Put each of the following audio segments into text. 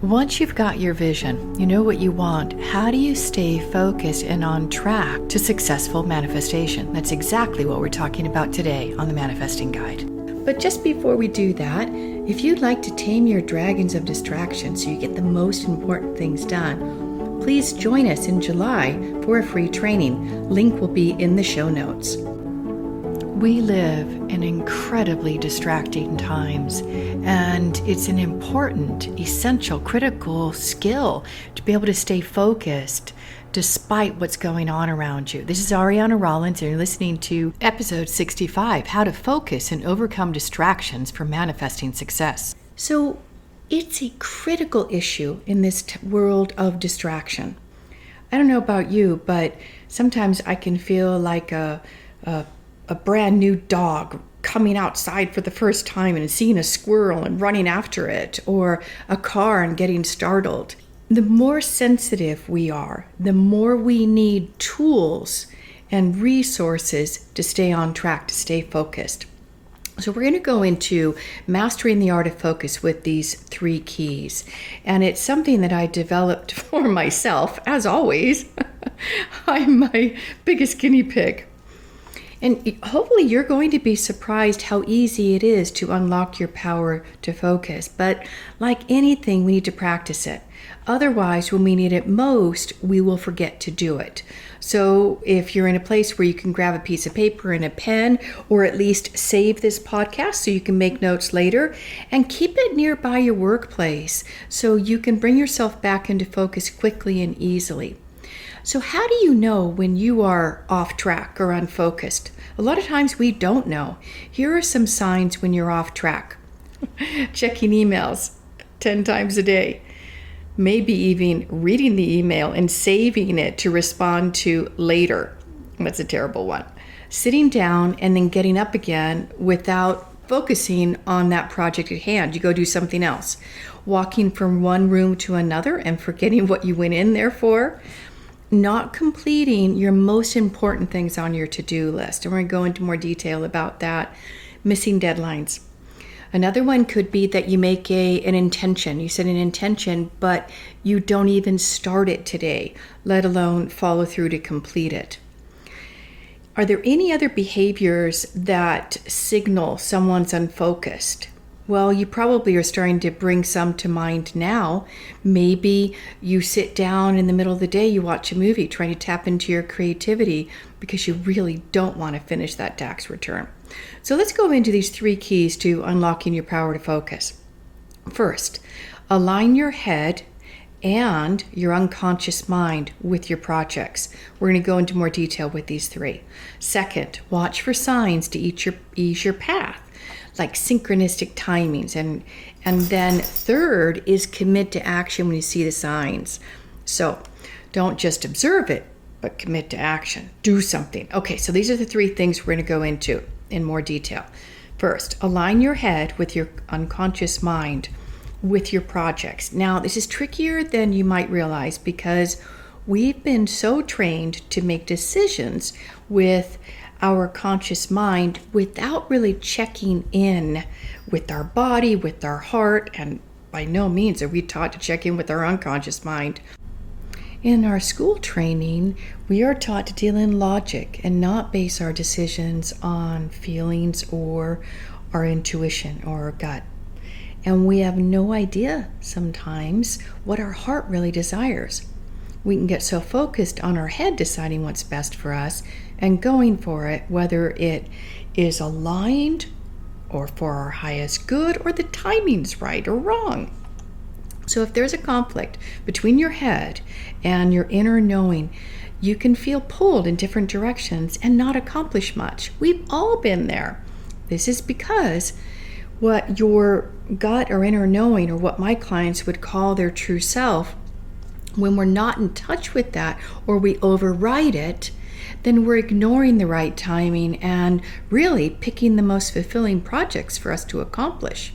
Once you've got your vision, you know what you want, how do you stay focused and on track to successful manifestation? That's exactly what we're talking about today on the Manifesting Guide. But just before we do that, if you'd like to tame your dragons of distraction so you get the most important things done, please join us in July for a free training. Link will be in the show notes. We live in incredibly distracting times, and it's an important, essential, critical skill to be able to stay focused despite what's going on around you. This is Ariana Rollins, and you're listening to episode 65, How to Focus and Overcome Distractions for Manifesting Success. So it's a critical issue in this world of distraction. I don't know about you, but sometimes I can feel like a brand new dog coming outside for the first time and seeing a squirrel and running after it, or a car and getting startled. The more sensitive we are, the more we need tools and resources to stay on track, to stay focused. So we're going to go into mastering the art of focus with these 3 keys. And it's something that I developed for myself, as always. I'm my biggest guinea pig. And hopefully you're going to be surprised how easy it is to unlock your power to focus. But like anything, we need to practice it. Otherwise, when we need it most, we will forget to do it. So if you're in a place where you can grab a piece of paper and a pen, or at least save this podcast so you can make notes later, and keep it nearby your workplace so you can bring yourself back into focus quickly and easily. So how do you know when you are off track or unfocused? A lot of times we don't know. Here are some signs when you're off track. Checking emails 10 times a day. Maybe even reading the email and saving it to respond to later. That's a terrible one. Sitting down and then getting up again without focusing on that project at hand. You go do something else. Walking from one room to another and forgetting what you went in there for. Not completing your most important things on your to-do list. And we're going to go into more detail about that. Missing deadlines. Another one could be that you make an intention. You set an intention, but you don't even start it today, let alone follow through to complete it. Are there any other behaviors that signal someone's unfocused? Well, you probably are starting to bring some to mind now. Maybe you sit down in the middle of the day, you watch a movie, trying to tap into your creativity because you really don't want to finish that tax return. So let's go into these 3 keys to unlocking your power to focus. First, align your head and your unconscious mind with your projects. We're going to go into more detail with these 3. Second, watch for signs to ease your path, like synchronistic timings. And then third is commit to action when you see the signs. So don't just observe it, but commit to action. Do something. Okay, so these are the 3 things we're going to go into in more detail. First, align your head with your unconscious mind with your projects. Now, this is trickier than you might realize because we've been so trained to make decisions with our conscious mind without really checking in with our body, with our heart, and by no means are we taught to check in with our unconscious mind. In our school training, we are taught to deal in logic and not base our decisions on feelings or our intuition or our gut. And we have no idea sometimes what our heart really desires. We can get so focused on our head deciding what's best for us and going for it, whether it is aligned or for our highest good or the timing's right or wrong. So if there's a conflict between your head and your inner knowing, you can feel pulled in different directions and not accomplish much. We've all been there. This is because what your gut or inner knowing, or what my clients would call their true self, when we're not in touch with that or we override it, then we're ignoring the right timing and really picking the most fulfilling projects for us to accomplish.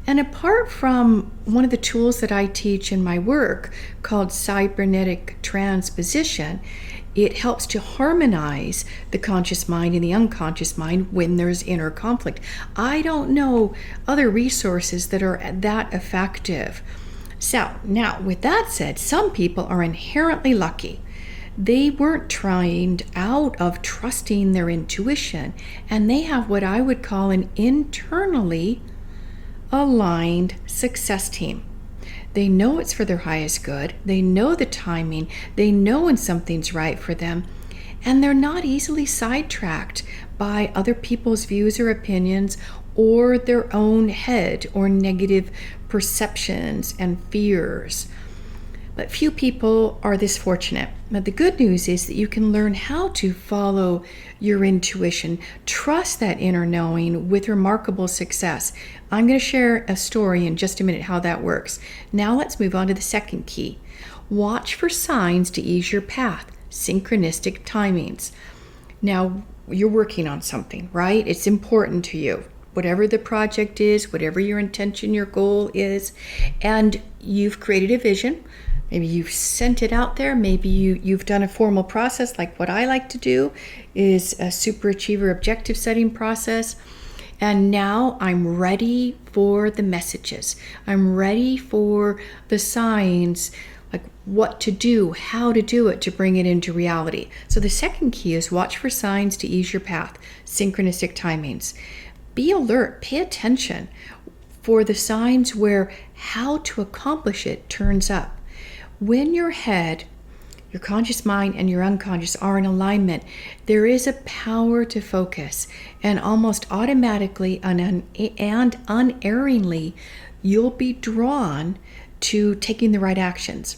And apart from one of the tools that I teach in my work called cybernetic transposition, it helps to harmonize the conscious mind and the unconscious mind when there's inner conflict. I don't know other resources that are that effective. So now, with that said, some people are inherently lucky. They weren't trained out of trusting their intuition, and they have what I would call an internally aligned success team. They know it's for their highest good. They know the timing. They know when something's right for them. And they're not easily sidetracked by other people's views or opinions or their own head or negative perceptions and fears. But few people are this fortunate. But the good news is that you can learn how to follow your intuition, trust that inner knowing with remarkable success. I'm going to share a story in just a minute how that works. Now let's move on to the second key. Watch for signs to ease your path, synchronistic timings. Now, you're working on something, right? It's important to you. Whatever the project is, whatever your intention, your goal is, and you've created a vision. Maybe you've sent it out there. Maybe you've done a formal process like what I like to do is a super achiever objective setting process. And now I'm ready for the messages. I'm ready for the signs, like what to do, how to do it to bring it into reality. So the second key is watch for signs to ease your path, synchronistic timings. Be alert, pay attention for the signs where how to accomplish it turns up. When your head, your conscious mind, and your unconscious are in alignment, there is a power to focus, and almost automatically and unerringly, you'll be drawn to taking the right actions.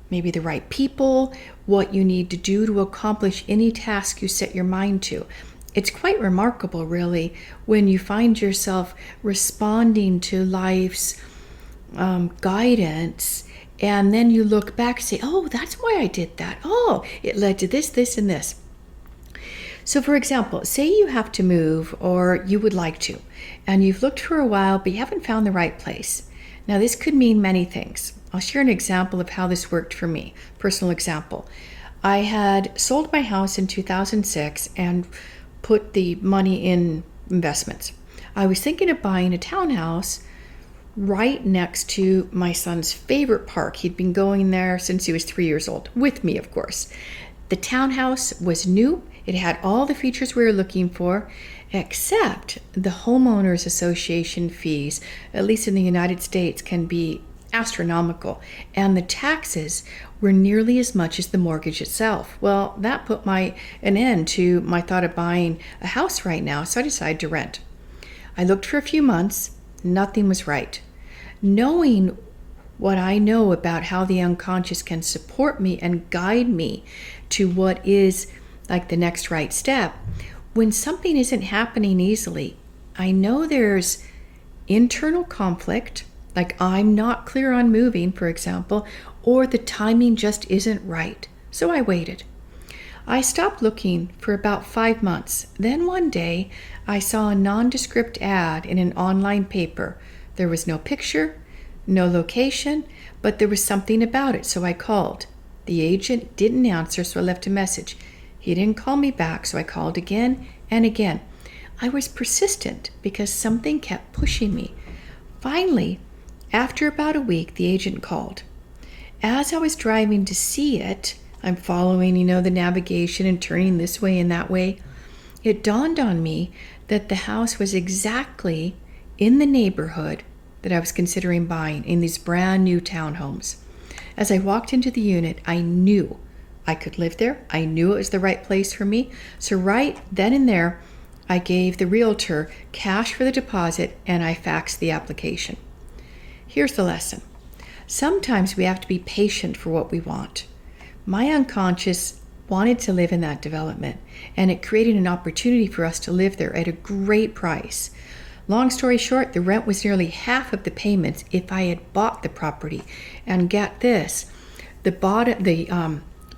Maybe the right people, what you need to do to accomplish any task you set your mind to. It's quite remarkable, really, when you find yourself responding to life's guidance. And then you look back and say, oh, that's why I did that. Oh, it led to this, this, and this. So for example, say you have to move or you would like to, and you've looked for a while, but you haven't found the right place. Now this could mean many things. I'll share an example of how this worked for me, personal example. I had sold my house in 2006 and put the money in investments. I was thinking of buying a townhouse right next to my son's favorite park. He'd been going there since he was 3 years old, with me, of course. The townhouse was new. It had all the features we were looking for, except the homeowners association fees, at least in the United States, can be astronomical, and the taxes were nearly as much as the mortgage itself. Well, that put an end to my thought of buying a house right now, so I decided to rent. I looked for a few months. Nothing was right. Knowing what I know about how the unconscious can support me and guide me to what is like the next right step, when something isn't happening easily, I know there's internal conflict, like I'm not clear on moving, for example, or the timing just isn't right. So I waited. I stopped looking for about 5 months. Then one day, I saw a nondescript ad in an online paper. There was no picture, no location, but there was something about it, so I called. The agent didn't answer, so I left a message. He didn't call me back, so I called again and again. I was persistent because something kept pushing me. Finally, after about a week, the agent called. As I was driving to see it, I'm following, the navigation and turning this way and that way. It dawned on me that the house was exactly in the neighborhood that I was considering buying in these brand new townhomes. As I walked into the unit, I knew I could live there. I knew it was the right place for me. So right then and there, I gave the realtor cash for the deposit and I faxed the application. Here's the lesson. Sometimes we have to be patient for what we want. My unconscious wanted to live in that development, and it created an opportunity for us to live there at a great price. Long story short, the rent was nearly half of the payments if I had bought the property. And get this, the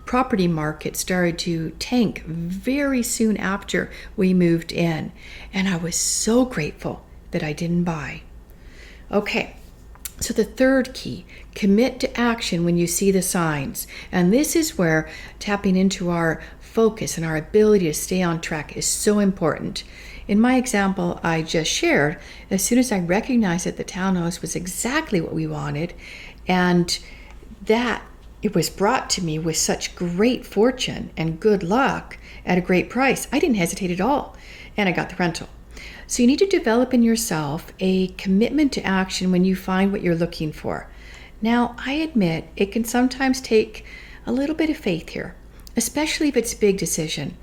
property market started to tank very soon after we moved in, and I was so grateful that I didn't buy. Okay. So the third key, commit to action when you see the signs. And this is where tapping into our focus and our ability to stay on track is so important. In my example I just shared, as soon as I recognized that the townhouse was exactly what we wanted, And that it was brought to me with such great fortune and good luck at a great price. I didn't hesitate at all, and I got the rental. So you need to develop in yourself a commitment to action when you find what you're looking for. Now, I admit it can sometimes take a little bit of faith here, especially if it's a big decision.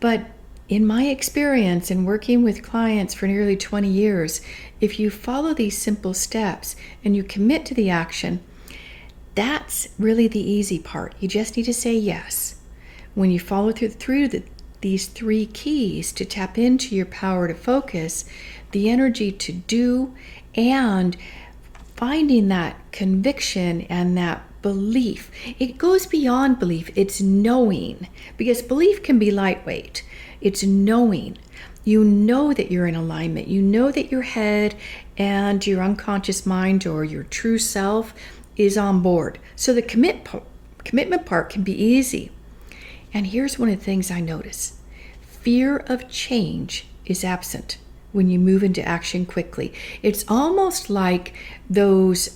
But in my experience in working with clients for nearly 20 years, if you follow these simple steps and you commit to the action, that's really the easy part. You just need to say yes. When you follow through these 3 keys to tap into your power to focus, the energy to do, and finding that conviction and that belief. It goes beyond belief. It's knowing, because belief can be lightweight. It's knowing. You know that you're in alignment. You know that your head and your unconscious mind or your true self is on board. So the commitment part can be easy. And here's one of the things I notice. Fear of change is absent when you move into action quickly. It's almost like those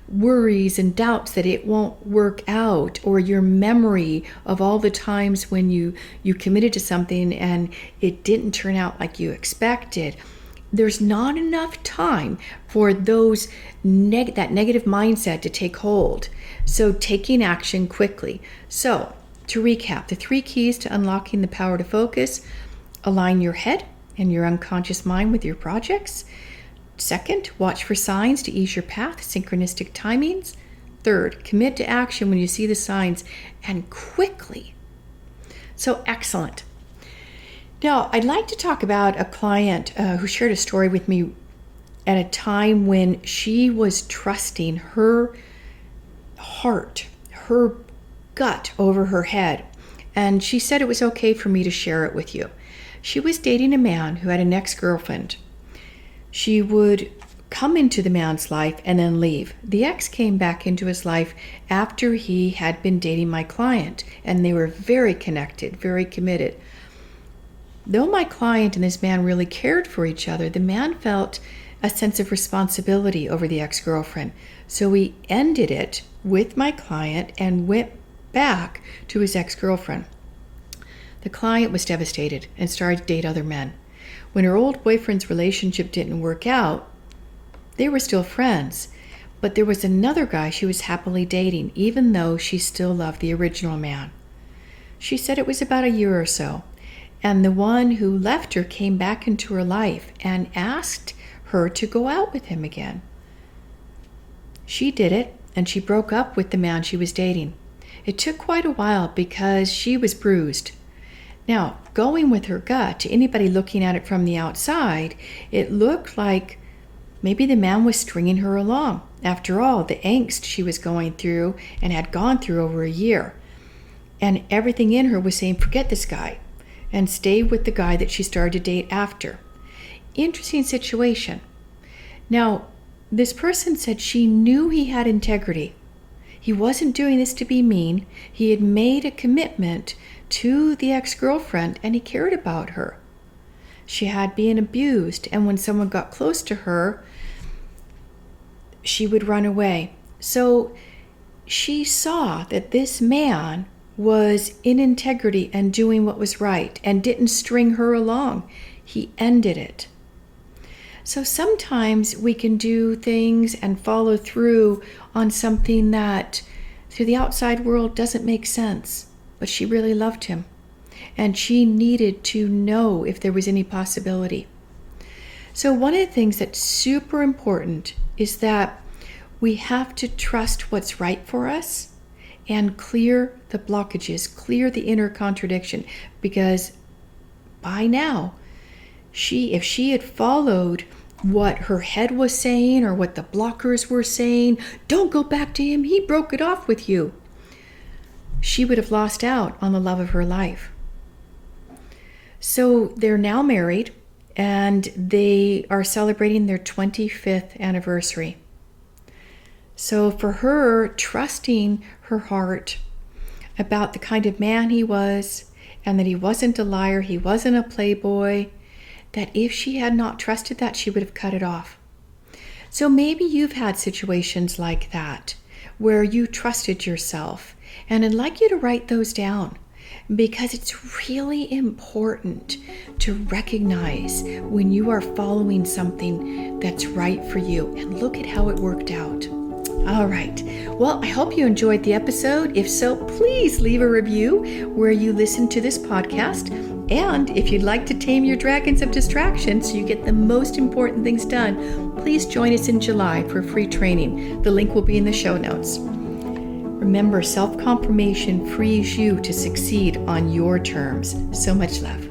worries and doubts that it won't work out, or your memory of all the times when you committed to something and it didn't turn out like you expected. There's not enough time for those that negative mindset to take hold. So taking action quickly. So to recap, the 3 keys to unlocking the power to focus: align your head and your unconscious mind with your projects. 2nd, watch for signs to ease your path, synchronistic timings. 3rd, commit to action when you see the signs, and quickly. So excellent. Now, I'd like to talk about a client who shared a story with me at a time when she was trusting her heart, her gut over her head. And she said it was okay for me to share it with you. She was dating a man who had an ex-girlfriend. She would come into the man's life and then leave. The ex came back into his life after he had been dating my client, and they were very connected, very committed. Though my client and this man really cared for each other, the man felt a sense of responsibility over the ex-girlfriend. So he ended it with my client and went back to his ex-girlfriend. The client was devastated and started to date other men. When her old boyfriend's relationship didn't work out, they were still friends, but there was another guy she was happily dating, even though she still loved the original man. She said it was about a year or so, and the one who left her came back into her life and asked her to go out with him again. She did it, and she broke up with the man she was dating. It took quite a while because she was bruised. Now, going with her gut, to anybody looking at it from the outside, it looked like maybe the man was stringing her along. After all, the angst she was going through and had gone through over a year. And everything in her was saying, forget this guy, and stay with the guy that she started to date after. Interesting situation. Now, this person said she knew he had integrity. He wasn't doing this to be mean. He had made a commitment to the ex-girlfriend, and he cared about her. She had been abused, and when someone got close to her, she would run away. So she saw that this man was in integrity and doing what was right and didn't string her along. He ended it. So sometimes we can do things and follow through on something that to the outside world doesn't make sense, but she really loved him, and she needed to know if there was any possibility. So one of the things that's super important is that we have to trust what's right for us and clear the blockages, clear the inner contradiction, because by now, if she had followed what her head was saying or what the blockers were saying, don't go back to him, he broke it off with you, she would have lost out on the love of her life. So they're now married, and they are celebrating their 25th anniversary. So for her, trusting her heart about the kind of man he was, and that he wasn't a liar, he wasn't a playboy, that if she had not trusted that, she would have cut it off. So maybe you've had situations like that where you trusted yourself, and I'd like you to write those down, because it's really important to recognize when you are following something that's right for you, and look at how it worked out. All right. Well, I hope you enjoyed the episode. If so, please leave a review where you listen to this podcast. And if you'd like to tame your dragons of distraction so you get the most important things done, please join us in July for free training. The link will be in the show notes. Remember, self-confirmation frees you to succeed on your terms. So much love.